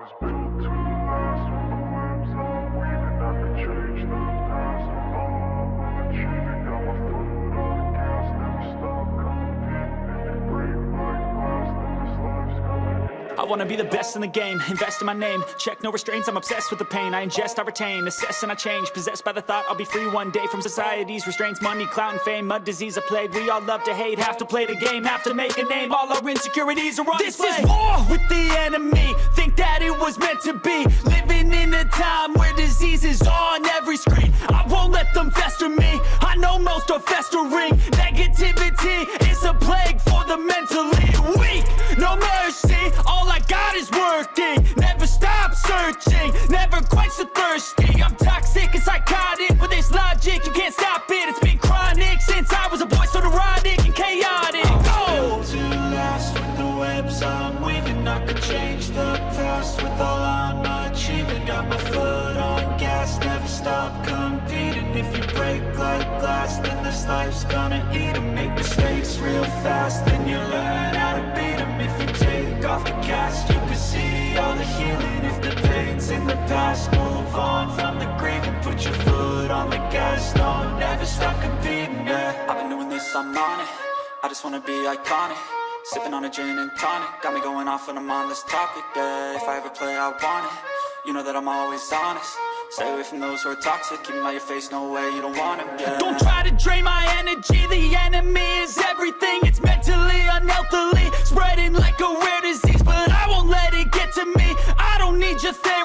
was built to last. With the webs I'm weaving, I could change the past. With all I'm achieving, got my foot on the gas. Never stop competing. If you break like glass, then this life's gonna end. I wanna be the best in the game, invest in my name. Check no restraints, I'm obsessed with the pain. I ingest, I retain, assess and I change. Possessed by the thought I'll be free one day from society's restraints. Money, clout and fame, mud, disease, a plague. We all love to hate, have to play the game, have to make a name. All our insecurities are on display. This is war with the enemy, think that it was meant to be. Living in a time where disease is on every screen. I won't let them fester me, I know most are festering. Negativity is a plague for the mentally weak. No mercy, all I got is working. Never stop searching, never quite so thirsty. I'm toxic and psychotic, with this logic, you can't stop it. It's been chronic since I was a boy, so neurotic and chaotic. Built to last. With the webs I'm weaving, I could change the past. With all I'm achieving, got my foot on gas. Never stop competing. If you break like glass, then this life's gonna eat 'em. Make mistakes real fast, then you learn how to beat 'em. If you take off the cast, you can see all the healing. If the pain's in the past, move on from the grieving. Put your foot on the gas, don't never stop competing, yeah. I've been doing this, I'm on it. I just wanna be iconic. Sipping on a gin and tonic, got me going off when I'm on this topic, yeah. If I ever play, I want it. You know that I'm always honest. Stay away from those who are toxic. Keep them out your face, no way, you don't want them, yeah. Don't try to drain my energy. The enemy is everything. It's mentally, unhealthily, spreading like a rare disease. But I won't let it get to me. I don't need your therapy.